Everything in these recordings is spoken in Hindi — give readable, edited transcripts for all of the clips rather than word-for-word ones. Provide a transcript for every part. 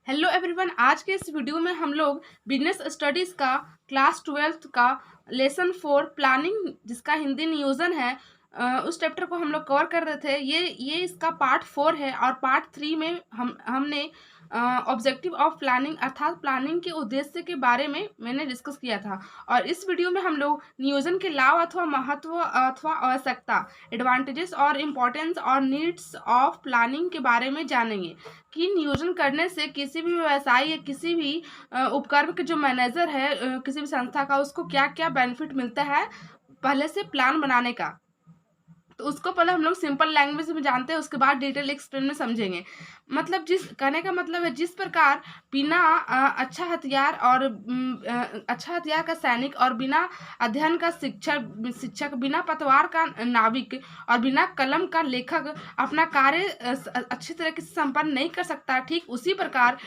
हेलो एवरीवन, आज के इस वीडियो में हम लोग बिजनेस स्टडीज़ का क्लास 12th का लेसन 4 प्लानिंग, जिसका हिंदी नियोजन है, उस चैप्टर को हम लोग कवर कर रहे थे। ये इसका पार्ट 4 है और पार्ट 3 में हमने ऑब्जेक्टिव ऑफ प्लानिंग अर्थात प्लानिंग के उद्देश्य के बारे में मैंने डिस्कस किया था। और इस वीडियो में हम लोग नियोजन के लाभ अथवा महत्व अथवा आवश्यकता, एडवांटेजेस और इम्पोर्टेंस और नीड्स ऑफ प्लानिंग के बारे में जानेंगे कि नियोजन करने से किसी भी व्यवसाय या किसी भी उपक्रम के जो मैनेजर है किसी भी संस्था का, उसको क्या क्या बेनिफिट मिलता है पहले से प्लान बनाने का। तो उसको पहले हम लोग सिंपल लैंग्वेज में जानते हैं, उसके बाद डिटेल एक्सप्लेन में समझेंगे। मतलब जिस कहने का मतलब है, जिस प्रकार बिना अच्छा हथियार और अच्छा हथियार का सैनिक और बिना अध्ययन का शिक्षक, बिना पतवार का नाविक और बिना कलम का लेखक अपना कार्य अच्छी तरीके से संपन्न नहीं कर सकता, ठीक उसी प्रकार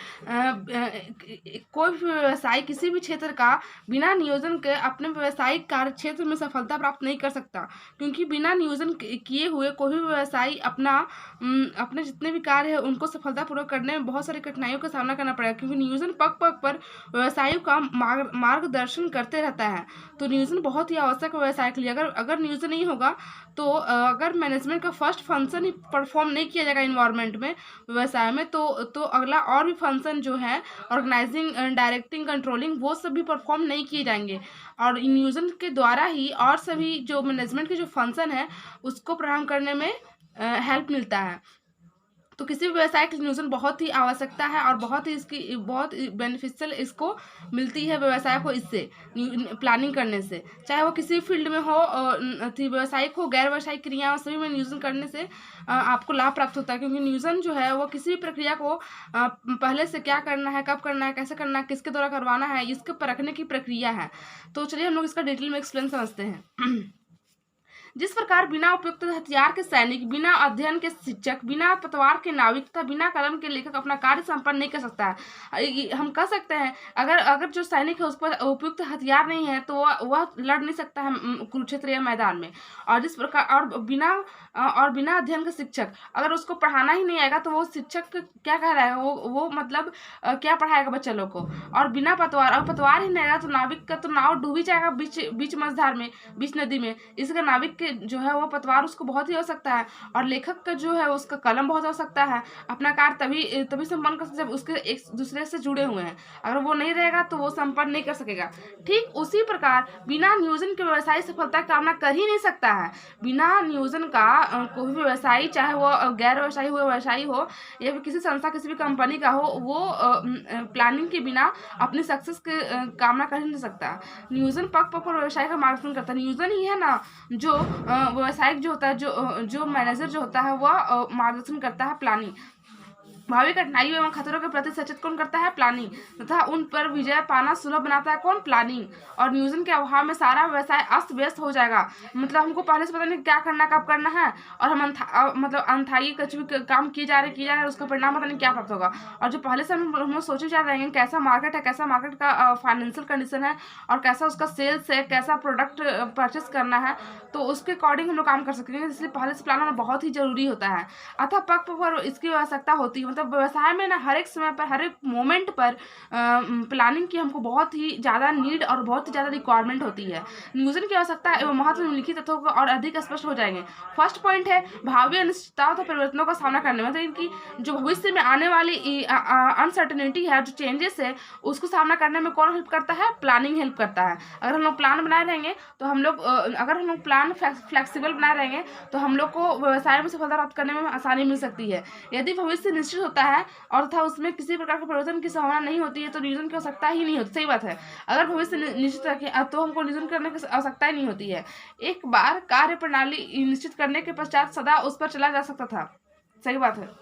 कोई भी व्यवसाय किसी भी क्षेत्र का बिना नियोजन के अपने व्यवसायिक कार्य क्षेत्र में सफलता प्राप्त नहीं कर सकता। क्योंकि बिना नियोजन किए हुए कोई भी व्यवसायी अपने जितने भी कार्य है उनको सफलतापूर्वक करने में बहुत सारी कठिनाइयों का सामना करना पड़ेगा। क्योंकि नियोजन पग पग पर व्यवसायियों का मार्गदर्शन करते रहता है। तो नियोजन बहुत ही आवश्यक है व्यवसाय के लिए। अगर नियोजन नहीं होगा तो अगर मैनेजमेंट का फर्स्ट फंक्शन ही परफॉर्म नहीं किया जाएगा इन्वायरमेंट में, व्यवसाय में, तो अगला और भी फंक्शन जो है, ऑर्गेनाइजिंग, डायरेक्टिंग, कंट्रोलिंग, वो सब भी परफॉर्म नहीं किए जाएंगे। और नियोजन के द्वारा ही और सभी जो मैनेजमेंट के जो फंक्शन है उसको प्रारंभ करने में हेल्प मिलता है। तो किसी भी व्यवसाय के नियोजन बहुत ही आवश्यकता है और बहुत बेनिफिशियल इसको मिलती है व्यवसाय को, इससे प्लानिंग करने से। चाहे वो किसी फील्ड में हो, व्यवसायिक हो, गैर व्यावसायिक क्रियाओं सभी में नियोजन करने से आपको लाभ प्राप्त होता है। क्योंकि नियोजन जो है वो किसी भी प्रक्रिया को पहले से क्या करना है, कब करना है, कैसे करना है, किसके द्वारा करवाना है, इसको परखने की प्रक्रिया है। तो चलिए हम लोग इसका डिटेल में एक्सप्लेन समझते हैं। जिस प्रकार बिना उपयुक्त हथियार के सैनिक, बिना अध्ययन के शिक्षक, बिना पतवार के नाविक तथा बिना कलम के लेखक अपना कार्य संपन्न नहीं कर सकता है। हम कह सकते हैं अगर जो सैनिक है उस पर उपयुक्त हथियार नहीं है तो वह लड़ नहीं सकता है कुरुक्षेत्र या मैदान में। और जिस प्रकार और बिना अध्ययन के शिक्षक, अगर उसको पढ़ाना ही नहीं आएगा तो वो शिक्षक क्या कह रहा है, वो मतलब क्या पढ़ाएगा बच्चा लोग को। और बिना पतवार, और पतवार ही नहीं आएगा तो नाविक का तो नाव डूब ही जाएगा बीच मझधार में, बीच नदी में। इसका नाविक के जो है वो पतवार उसको बहुत ही हो सकता है, और लेखक का जो है उसका कलम बहुत हो सकता है। अपना कार्य तभी संपन्न कर सकते जब उसके एक दूसरे से जुड़े हुए हैं। अगर वो नहीं रहेगा तो वो संपन्न नहीं कर सकेगा। ठीक उसी प्रकार बिना नियोजन के व्यवसायी सफलता की कामना कर ही नहीं सकता है। बिना नियोजन का कोई भी व्यवसायी, चाहे वो गैर व्यवसायी हो, व्यवसायी हो, या फिर किसी संस्था, किसी भी कंपनी का हो, वो प्लानिंग के बिना अपनी सक्सेस की कामना कर ही नहीं सकता। नियोजन पग पग पर व्यवसाय का मार्गदर्शन करता है। नियोजन ही है ना जो व्यवसायिक जो होता है, जो मैनेजर जो होता है वह मार्गदर्शन करता है, प्लानिंग। भावी कठिनाइयों एवं खतरों के प्रति सचेत कौन करता है? प्लानिंग। तथा उन पर विजय पाना सुलभ बनाता है कौन? प्लानिंग। और नियोजन के अभाव में सारा व्यवसाय अस्त व्यस्त हो जाएगा। मतलब हमको पहले से पता नहीं क्या करना, कब करना है, और हम मतलब अनथाई कुछ भी काम किए जा रहे हैं, उसका परिणाम पता नहीं क्या प्राप्त होगा। और जो पहले से हम सोचे जा रहे हैं कैसा मार्केट है, कैसा मार्केट का फाइनेंशियल कंडीशन है, और कैसा उसका सेल्स है, कैसा प्रोडक्ट परचेस करना है, तो उसके अकॉर्डिंग हम लोग काम कर सकते हैं। इसलिए पहले से प्लान होना बहुत ही जरूरी होता है। अतः पग पग पर इसकी आवश्यकता होती है। मतलब व्यवसाय में ना हर एक समय पर, हर एक मोमेंट पर प्लानिंग की हमको बहुत ही ज़्यादा नीड और बहुत ही ज़्यादा रिक्वायरमेंट होती है। नियोजन की आवश्यकता एवं महत्व निम्नलिखित तथ्यों को और अधिक स्पष्ट हो जाएंगे। फर्स्ट पॉइंट है भावी अनिश्चितताओं तथा परिवर्तनों का सामना करने में। मतलब इनकी जो भविष्य में आने वाली अनसर्टेनिटी है, जो चेंजेस है, उसको सामना करने में कौन हेल्प करता है? प्लानिंग हेल्प करता है। अगर हम लोग प्लान बनाए रहेंगे तो हम लोग अगर हम लोग प्लान फ्लेक्सिबल बनाए रहेंगे तो हम लोग को व्यवसाय में सफलता प्राप्त करने में आसानी मिल सकती है। यदि भविष्य निश्चित होता है और तथा उसमें किसी प्रकार के परिवर्तन की संभावना नहीं होती है तो नियोजन की आवश्यकता ही नहीं होती। सही बात है। अगर भविष्य निश्चित रखे तो हमको नियोजन करने की आवश्यकता ही नहीं होती है। एक बार कार्य प्रणाली निश्चित करने के पश्चात सदा उस पर चला जा सकता था। सही बात है।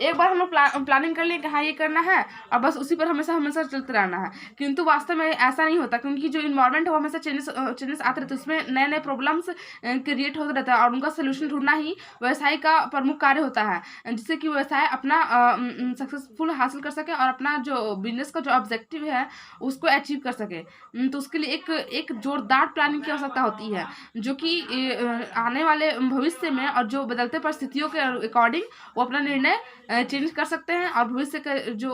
एक बार हम लोग प्लानिंग कर लिए कि हाँ ये करना है और बस उसी पर हमेशा हमेशा चलते रहना है, किंतु वास्तव में ऐसा नहीं होता। क्योंकि जो इन्वायरमेंट है वो हमेशा चेंजेस आते रहते हैं, उसमें नए नए प्रॉब्लम्स क्रिएट होते रहता है, और उनका सोल्यूशन ढूंढना ही व्यवसाय का प्रमुख कार्य होता है, जिससे कि व्यवसाय अपना सक्सेसफुल हासिल कर सके और अपना जो बिजनेस का जो ऑब्जेक्टिव है उसको अचीव कर सके। तो उसके लिए एक जोरदार प्लानिंग की आवश्यकता होती है, जो कि आने वाले भविष्य में और जो बदलते परिस्थितियों के अकॉर्डिंग वो अपना निर्णय चेंज कर सकते हैं और भविष्य का जो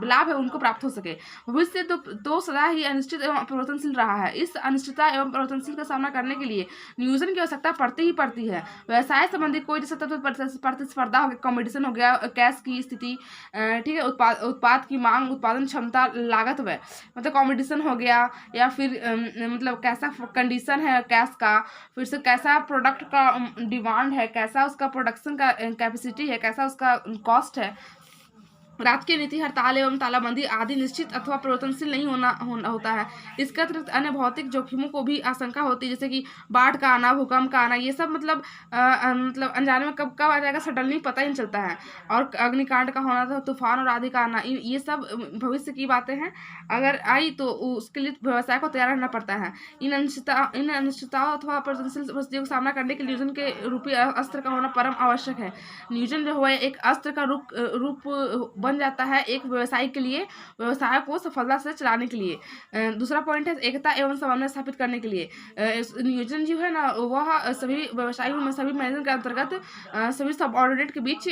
लाभ है उनको प्राप्त हो सके। भविष्य तो सदा ही अनिश्चित एवं परिवर्तनशील रहा है। इस अनिश्चितता एवं परिवर्तनशील का सामना करने के लिए नियोजन की आवश्यकता पड़ती ही पड़ती है। व्यवसाय संबंधी कोई जैसे तत्व प्रतिस्पर्धा हो गया, कॉम्पिटिशन हो गया, कैश की स्थिति, ठीक है, उत्पाद की मांग, उत्पादन क्षमता, लागत व्यय, मतलब कॉम्पिटिशन हो गया, या फिर मतलब कैसा कंडीशन है कैश का, फिर से कैसा प्रोडक्ट का डिमांड है, कैसा उसका प्रोडक्शन का कैपेसिटी है, कैसा उसका कॉस्ट है। राजकीय नीति, हड़ताल एवं तालाबंदी आदि निश्चित अथवा परिवर्तनशील नहीं होता है। इसके अतिरिक्त अन्य भौतिक जोखिमों को भी आशंका होती है, जैसे कि बाढ़ का आना, भूकंप का आना, ये सब मतलब मतलब अनजाने में कब कब आ जाएगा सडनली पता ही नहीं चलता है। और अग्निकांड का होना था, तूफान और आदि का आना, ये सब भविष्य की बातें हैं। अगर आई तो उसके लिए व्यवसाय को तैयार रहना पड़ता है। इन अनिश्चितताओं अथवा परिवर्तनशील परिस्थितियों का सामना करने के लिए नियोजन के रूपी अस्त्र का होना परम आवश्यक है। नियोजन जो है एक अस्त्र का रूप बन जाता है एक व्यवसाय के लिए, व्यवसाय को सफलता से चलाने के लिए। दूसरा पॉइंट है एकता एवं समन्वय स्थापित करने के लिए। नियोजन जो है ना वह सभी व्यवसायों में, सभी मैनेजमेंट के अंतर्गत सभी सबऑर्डिनेट के बीच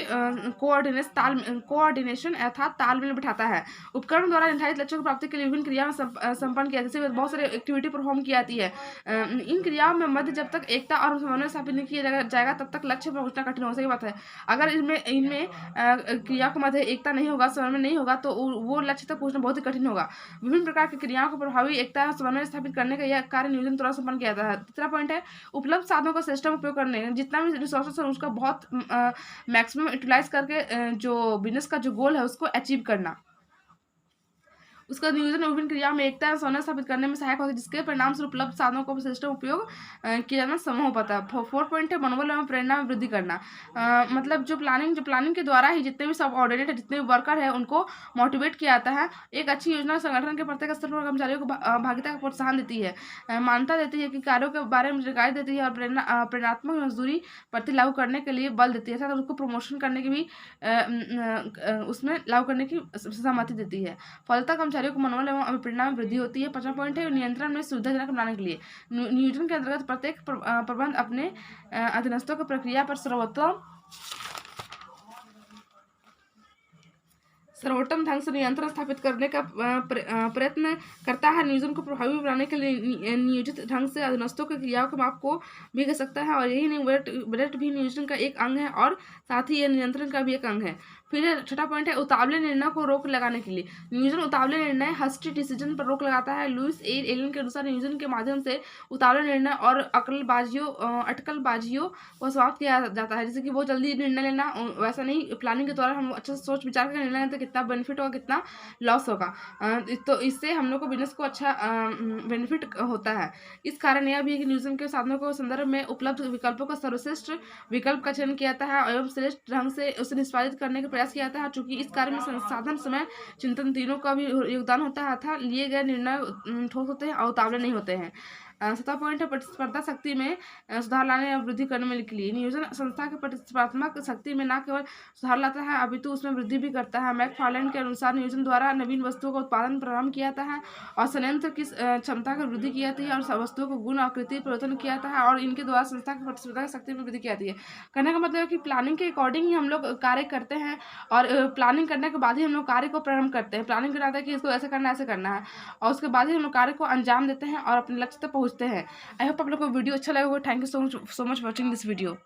कोऑर्डिनेशन अर्थात तालमेल बिठाता है। उपकरण द्वारा निर्धारित लक्ष्यों की प्राप्ति के लिए विभिन्न क्रियाएं संपन्न किया, जैसे बहुत सारी एक्टिविटी परफॉर्म की जाती है। इन क्रियाओं में मध्य जब तक एकता और समन्वय स्थापित नहीं किया जाएगा तब तक लक्ष्य पर पहुंचना कठिन होगा। सही बात है। अगर इनमें क्रिया के मध्य एकता नहीं होगा, समन्वय नहीं होगा, तो वो लक्ष्य तक पहुंचना बहुत ही कठिन होगा। विभिन्न प्रकार की क्रियाओं को प्रभावी एकता और समन्वय स्थापित करने का यह कार्य नियोजन द्वारा संपन्न किया जाता है। तीसरा पॉइंट है उपलब्ध साधनों का सिस्टम उपयोग करने, जितना भी रिसोर्सेस है उसका बहुत मैक्सिमम यूटिलाइज करके जो बिजनेस का जो गोल है उसको अचीव करना। उसका नियोजन विभिन्न क्रियाओं में एकता और समन्वय स्थापित करने में सहायक होता है, जिसके परिणाम स्वरूप उपलब्ध साधनों का सिस्टम उपयोग किया जाना संभव हो पाता है। 4 पॉइंट है मनोबल एवं प्रेरणा में वृद्धि करना। मतलब जो प्लानिंग के द्वारा ही जितने भी सब ऑर्डिनेट है, जितने भी वर्कर है, उनको मोटिवेट किया जाता है। एक अच्छी योजना संगठन के प्रत्येक स्तर पर कर्मचारियों को भागीदारी का प्रोत्साहन देती है, मान्यता देती है कि कार्यों के बारे में जानकारी देती है और प्रेरणात्मक मजदूरी प्रति लागू करने के लिए बल देती है, साथ उसको प्रमोशन करने की भी उसमें लागू करने की सहमति देती है। फलतः कर्मचारियों को मनोबल एवं अभिप्रेरणा में वृद्धि होती है। 5वां पॉइंट है नियंत्रण में सुविधाजनक बनाने के लिए। नियोजन के अंतर्गत प्रत्येक प्रबंध अपने अधीनस्थों की प्रक्रिया पर सर्वोत्तम ढंग से नियंत्रण स्थापित करने का प्रयत्न करता है। नियोजन को प्रभावी बनाने के लिए नियोजित ढंग से अधीनस्थों की क्रियाओं के माप को भी कर सकता है, और यही नहीं बजट भी नियोजन का एक अंग है और साथ ही यह नियंत्रण का भी एक अंग है। फिर 6वां पॉइंट है उतावले निर्णय को रोक लगाने के लिए। नियोजन उतावले निर्णय हस्टी डिसीजन पर रोक लगाता है। लुइस ए एलन के अनुसार नियोजन के माध्यम से उतावले निर्णय और अटकलबाजियों को समाप्त किया जाता है। जैसे कि बहुत जल्दी निर्णय लेना, वैसा नहीं, प्लानिंग के द्वारा हम अच्छे से सोच विचार कर निर्णय लेते कितना बेनिफिट होगा, कितना लॉस होगा। तो इससे हम लोग को बिजनेस को अच्छा बेनिफिट होता है। इस कारण यह भी है कि नियोजन के साधनों को संदर्भ में उपलब्ध विकल्पों का सर्वश्रेष्ठ विकल्प का चयन किया जाता है एवं श्रेष्ठ ढंग से उसे निष्पादित करने का प्रयास किया जाता है। चूंकि इस कार्य में संसाधन, समय, चिंतन तीनों का भी योगदान होता है तथा लिए गए निर्णय ठोस होते हैं और उतावले नहीं होते हैं। 7वां पॉइंट है प्रतिस्पर्धा शक्ति में सुधार लाने या वृद्धि करने के लिए। नियोजन संस्था के प्रतिस्पर्धात्मक शक्ति में न केवल सुधार लाता है अपितु उसमें वृद्धि भी करता है। मैकफार्लैंड के अनुसार नियोजन द्वारा नवीन वस्तुओं का उत्पादन प्रारंभ किया जाता है और संयंत्र की क्षमता की वृद्धि की जाती है और वस्तुओं को गुण आकृति परिवर्तन किया जाता है और इनके द्वारा संस्था की प्रतिस्पर्धा शक्ति में वृद्धि की जाती है। कहने का मतलब है कि प्लानिंग के अकॉर्डिंग ही हम लोग कार्य करते हैं और प्लानिंग करने के बाद ही हम लोग कार्य को प्रारंभ करते हैं। प्लानिंग कराता है कि इसको ऐसे करना है और उसके बाद ही हम लोग कार्य को अंजाम देते हैं और अपने लक्ष्य तक पहुँचते हैं। आई होप आप लोग को वीडियो अच्छा लगा होगा। Thank you so much for watching this video.